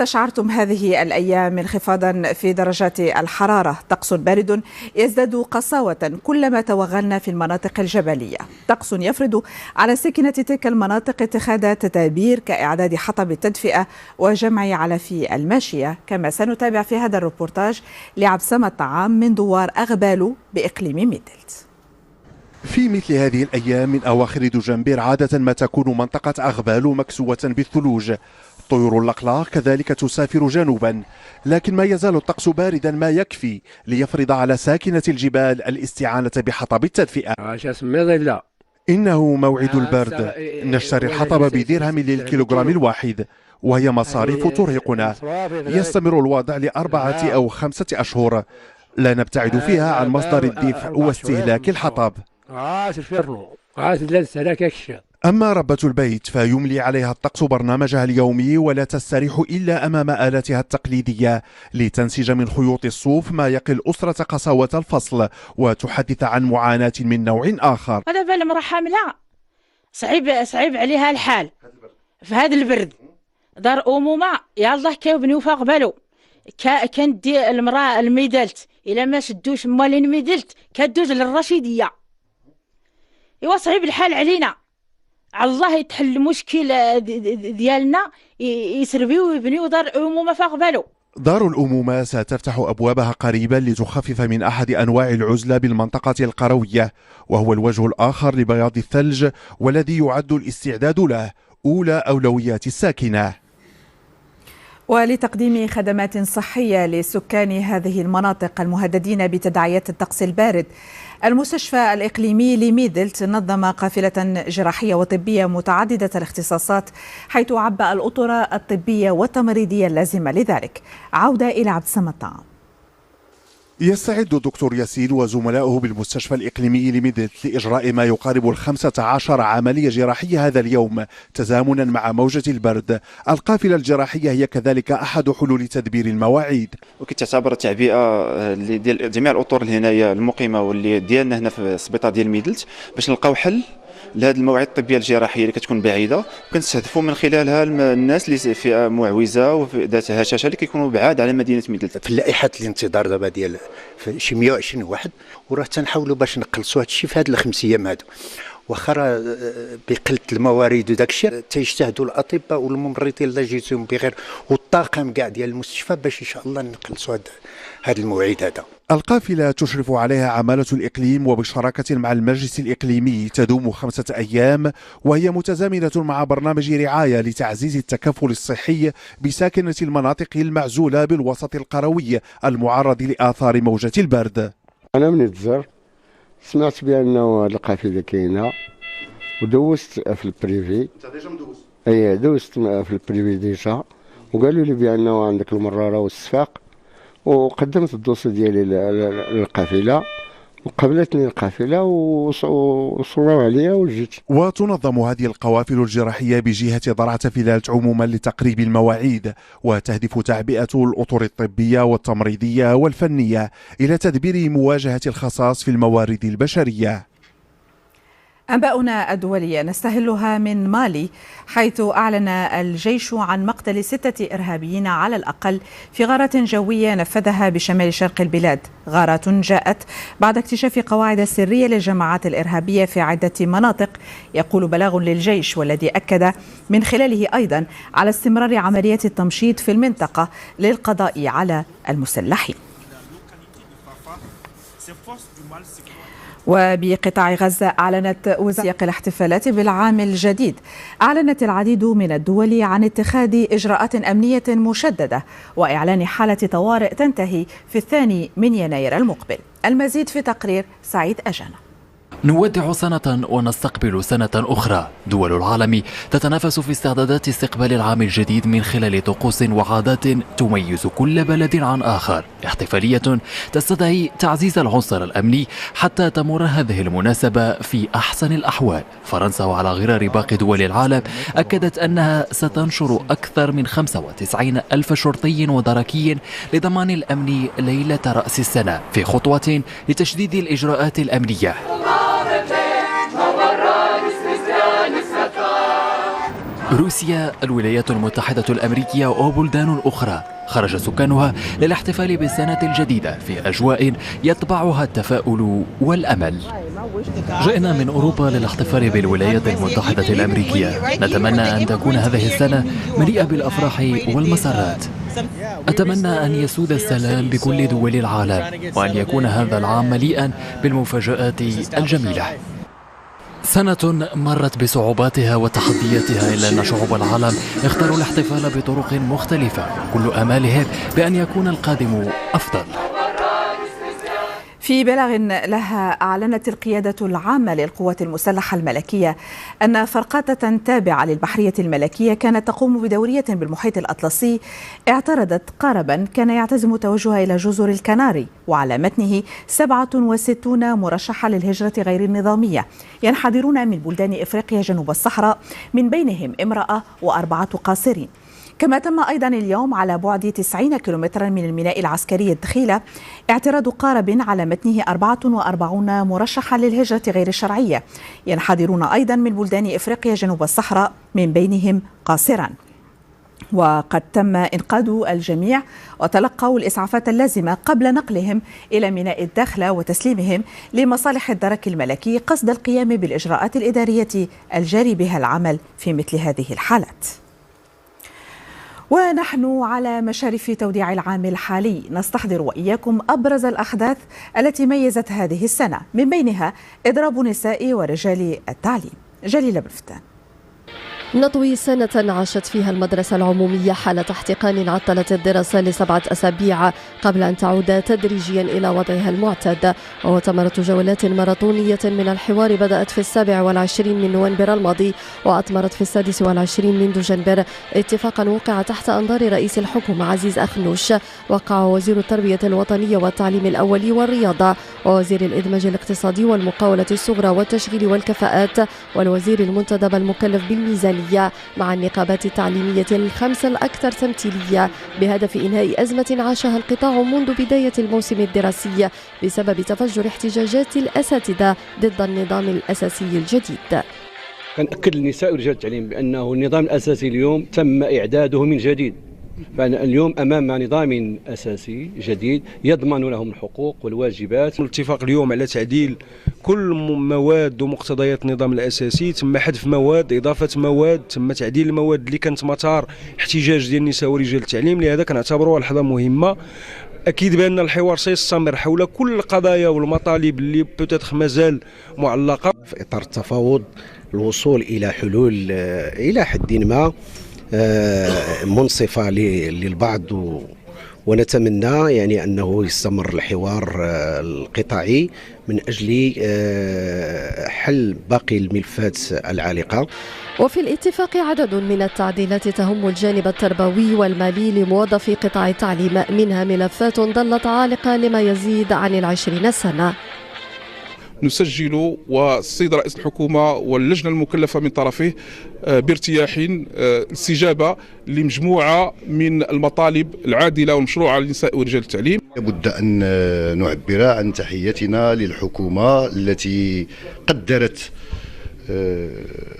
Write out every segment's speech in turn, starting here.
استشعرتم هذه الأيام انخفاضا في درجات الحرارة، طقس بارد يزداد قساوة كلما توغلنا في المناطق الجبلية، طقس يفرض على سكنة تلك المناطق اتخاذ تدابير كإعداد حطب التدفئة وجمع علف الماشية، كما سنتابع في هذا الروبورتاج لعبسم الطعام من دوار أغبالو بإقليم ميدلت. في مثل هذه الأيام من أواخر دجنبر عادة ما تكون منطقة أغبالو مكسوة بالثلوج. طيور اللقلاق كذلك تسافر جنوبا، لكن ما يزال الطقس باردا ما يكفي ليفرض على ساكنة الجبال الاستعانة بحطب التدفئة. إنه موعد البرد، نشتري الحطب بدرهم للكيلوغرام الواحد، وهي مصاريف ترهقنا. يستمر الوضع ل4 أو 5 أشهر، لا نبتعد فيها عن مصدر الدفء واستهلاك الحطب. أما ربة البيت فيملي عليها الطقس برنامجها اليومي ولا تستريح إلا أمام آلاتها التقليدية لتنسج من خيوط الصوف ما يقي الأسرة قساوة الفصل وتحدث عن معاناة من نوع آخر. هذا بالمرأة حاملة صعيب عليها الحال في هذا البرد. دار أمومة يالله كيبني وفاق بالو كانت دي المرأة الميدلت إلا ما شدوش مالين ميدلت كدوز للرشيدية. إيوا صعيب الحال علينا، الله يتحل المشكل ديالنا يسربيو ويبنيو دار أمومة فاق بالو. دار الأمومة ستفتح أبوابها قريبا لتخفف من أحد أنواع العزلة بالمنطقة القروية، وهو الوجه الآخر لبياض الثلج والذي يعد الاستعداد له أولى أولويات الساكنة. ولتقديم خدمات صحية لسكان هذه المناطق المهددين بتداعيات الطقس البارد، المستشفى الإقليمي لميدلت نظم قافلة جراحية وطبية متعددة الاختصاصات، حيث عبأ الأطر الطبية والتمريضية اللازمة لذلك. عودة إلى عبسم الطعام. يستعد الدكتور ياسين وزملائه بالمستشفى الإقليمي لميدلت لإجراء ما يقارب 15 عملية جراحية هذا اليوم تزامنا مع موجة البرد. القافلة الجراحية هي كذلك أحد حلول تدبير المواعيد، وكتعتبر تعبئة ديال جميع الأطر اللي هنايا المقيمة واللي ديالنا هنا في السبيطار ديال ميدلت باش نلقاو حل لهذه المواعيد الطبيه الجراحيه اللي كتكون بعيده، وكنستهدفوا من خلالها الناس اللي في معوزه وفي ذات هشاشه اللي كيكونوا بعاد على مدينه ميدلت. في لائحه الانتظار دابا ديال شي 120 واحد، وراه تنحاولوا باش نقلصوا هذا الشيء في هاد ال5 ايام هادو، واخا بقله الموارد وداك الشيء تيجتهدوا الاطباء والممرضين الله يجزيهم بخير والطاقم كاع ديال المستشفى باش ان شاء الله نقلصوا هذا الموعد هذا. القافلة تشرف عليها عمالة الإقليم وبشراكة مع المجلس الإقليمي تدوم 5 أيام، وهي متزامنة مع برنامج رعاية لتعزيز التكافل الصحي بساكنة المناطق المعزولة بالوسط القروي المعرض لآثار موجة البرد. أنا من الزر سمعت بأنه القافلة كاينة ودوزت في البريفي. أنت ديجا مدوز؟ أي دوزت في البريفي ديجا، وقالوا لي بأنه عندك المرارة والصفاق، وقدمت الدوسي ديالي للقافله وقبلتني القافله وصلوا عليا وجيت. وتنظم هذه القوافل الجراحيه بجهه ضرعة فلالت عموما لتقريب المواعيد، وتهدف تعبئه الاطر الطبيه والتمريضيه والفنيه الى تدبير مواجهه الخصاص في الموارد البشريه. أنباؤنا الدولية نستهلها من مالي، حيث أعلن الجيش عن مقتل 6 إرهابيين على الأقل في غارات جوية نفذها بشمال شرق البلاد. غارات جاءت بعد اكتشاف قواعد سرية للجماعات الإرهابية في عدة مناطق، يقول بلاغ للجيش والذي أكد من خلاله أيضا على استمرار عمليات التمشيط في المنطقة للقضاء على المسلحين. وبقطاع غزة أعلنت وزارة الاحتفالات بالعام الجديد. أعلنت العديد من الدول عن اتخاذ إجراءات أمنية مشددة وإعلان حالة طوارئ تنتهي في 2 يناير المقبل. المزيد في تقرير سعيد أجانا. نودع سنة ونستقبل سنة أخرى. دول العالم تتنافس في استعدادات استقبال العام الجديد من خلال طقوس وعادات تميز كل بلد عن آخر. احتفالية تستدعي تعزيز العنصر الأمني حتى تمر هذه المناسبة في أحسن الأحوال. فرنسا وعلى غرار باقي دول العالم أكدت أنها ستنشر أكثر من 95 ألف شرطي ودركي لضمان الأمن ليلة رأس السنة، في خطوة لتشديد الإجراءات الأمنية. روسيا، الولايات المتحدة الأمريكية وبلدان أخرى خرج سكانها للاحتفال بالسنة الجديدة في أجواء يطبعها التفاؤل والأمل. جئنا من أوروبا للاحتفال بالولايات المتحدة الأمريكية. نتمنى أن تكون هذه السنة مليئة بالأفراح والمسرات. أتمنى أن يسود السلام بكل دول العالم، وأن يكون هذا العام مليئا بالمفاجآت الجميلة. سنة مرت بصعوباتها وتحدياتها، إلا أن شعوب العالم اختاروا الاحتفال بطرق مختلفة، كل آمالهم بأن يكون القادم أفضل. في بلاغ لها أعلنت القيادة العامة للقوات المسلحة الملكية أن فرقاطة تابعة للبحرية الملكية كانت تقوم بدورية بالمحيط الأطلسي اعترضت قاربا كان يعتزم توجهها إلى جزر الكناري، وعلى متنه 67 مرشحة للهجرة غير النظامية ينحدرون من بلدان إفريقيا جنوب الصحراء، من بينهم امرأة و4 قاصرين. كما تم أيضا اليوم على بعد 90 كيلومترا من الميناء العسكري الدخيلة اعتراض قارب على متنه 44 مرشحة للهجرة غير الشرعية ينحدرون أيضا من بلدان إفريقيا جنوب الصحراء، من بينهم قاصرا. وقد تم إنقاذ الجميع وتلقوا الإسعافات اللازمة قبل نقلهم إلى ميناء الداخلة وتسليمهم لمصالح الدرك الملكي قصد القيام بالإجراءات الإدارية الجاري بها العمل في مثل هذه الحالات. ونحن على مشارف توديع العام الحالي نستحضر وإياكم أبرز الأحداث التي ميزت هذه السنة، من بينها إضراب نساء ورجال التعليم. جليلة بلفتان. نطوي سنة عاشت فيها المدرسة العمومية حالة احتقان عطلت الدراسة ل7 أسابيع قبل أن تعود تدريجيا إلى وضعها المعتاد. وثمرة جولات ماراثونية من الحوار بدأت في 27 من نوفمبر الماضي وأثمرت في 26 من دجنبر اتفاقا وقع تحت أنظار رئيس الحكومة عزيز أخنوش. وقع وزير التربية الوطنية والتعليم الأولي والرياضة ووزير الإدماج الاقتصادي والمقاولة الصغرى والتشغيل والكفاءات والوزير المنتدب المكلف بالميزانية مع النقابات التعليمية ال5 الأكثر تمثيلية بهدف إنهاء أزمة عاشها القطاع منذ بداية الموسم الدراسي بسبب تفجر احتجاجات الأساتذة ضد النظام الأساسي الجديد. كنأكد للنساء ورجال التعليم بأنه النظام الأساسي اليوم تم إعداده من جديد، فاليوم أمام نظام أساسي جديد يضمن لهم الحقوق والواجبات. الاتفاق اليوم على تعديل كل مواد ومقتضيات النظام الأساسي، تم حذف مواد، إضافة مواد، تم تعديل المواد اللي كانت مسار احتجاج ديال النساء ورجال التعليم. لهذا كنعتبروها لحظة مهمة. أكيد بأن الحوار سيستمر حول كل القضايا والمطالب اللي بوتيتر مازال معلقة. في إطار التفاوض الوصول إلى حلول إلى حد ما منصفة للبعض، ونتمنى يعني أنه يستمر الحوار القطاعي من أجل حل باقي الملفات العالقة. وفي الاتفاق عدد من التعديلات تهم الجانب التربوي والمالي لموظفي قطاع التعليم، منها ملفات ظلت عالقة لما يزيد عن 20 سنة. نسجل والسيد رئيس الحكومة واللجنة المكلفة من طرفه بارتياح استجابة لمجموعة من المطالب العادلة والمشروعة للنساء ورجال التعليم. لابد أن نعبر عن تحيتنا للحكومة التي قدرت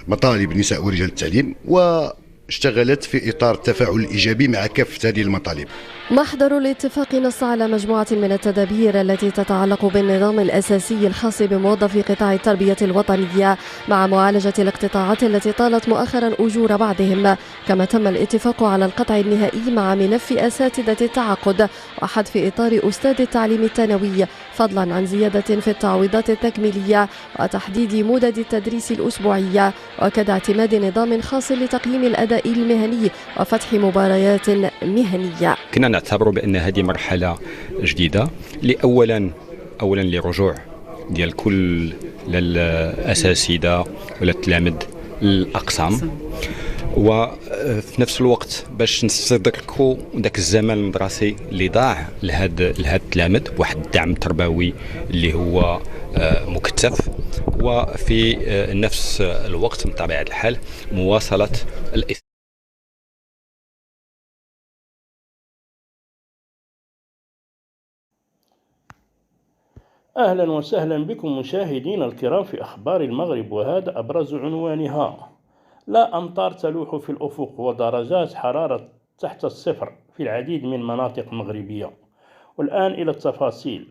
مطالب النساء ورجال التعليم واشتغلت في إطار التفاعل الإيجابي مع كافة هذه المطالب. محضر الاتفاق نص على مجموعة من التدابير التي تتعلق بالنظام الأساسي الخاص بموظفي قطاع التربية الوطنية مع معالجة الاقتطاعات التي طالت مؤخرا أجور بعضهم. كما تم الاتفاق على القطع النهائي مع ملف أساتذة التعاقد وحذف إطار أستاذ التعليم الثانوي، فضلا عن زيادة في التعويضات التكميلية وتحديد مدد التدريس الأسبوعية، وكذا اعتماد نظام خاص لتقييم الأداء المهني وفتح مباريات مهنية. كنا نعتبر بأن هذه مرحلة جديدة أولا لرجوع ديال كل الأساتذة ولا التلاميذ الأقسام، وفي نفس الوقت باش نستدركوا ذاك الزمن المدرسي اللي ضاع لهاد التلاميذ بواحد الدعم تربوي اللي هو مكثف، وفي نفس الوقت بطبيعة الحال مواصلة أهلا وسهلا بكم مشاهدينا الكرام في أخبار المغرب، وهذا أبرز عنوانها. لا أمطار تلوح في الأفق، ودرجات حرارة تحت الصفر في العديد من المناطق المغربية. والآن إلى التفاصيل.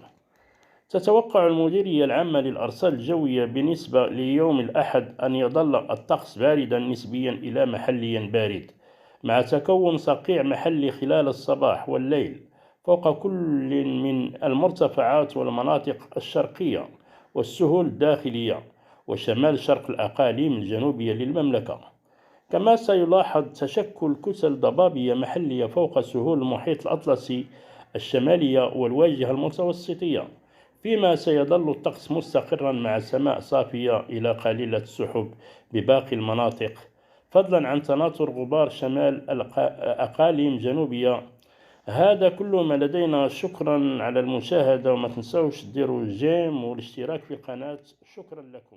تتوقع المديرية العامة للأرصاد الجوية بالنسبة ليوم الأحد أن يظل الطقس باردا نسبيا إلى محليا بارد، مع تكون صقيع محلي خلال الصباح والليل فوق كل من المرتفعات والمناطق الشرقية والسهول الداخلية وشمال شرق الأقاليم الجنوبية للمملكة. كما سيلاحظ تشكل كتل ضبابية محلية فوق سهول المحيط الأطلسي الشمالية والواجهة المتوسطية، فيما سيظل الطقس مستقرا مع سماء صافية إلى قليلة السحب بباقي المناطق، فضلا عن تناثر غبار شمال الأقاليم جنوبية. هذا كل ما لدينا. شكرا على المشاهدة، وما تنسوش ديروا جيم والاشتراك في القناة. شكرا لكم.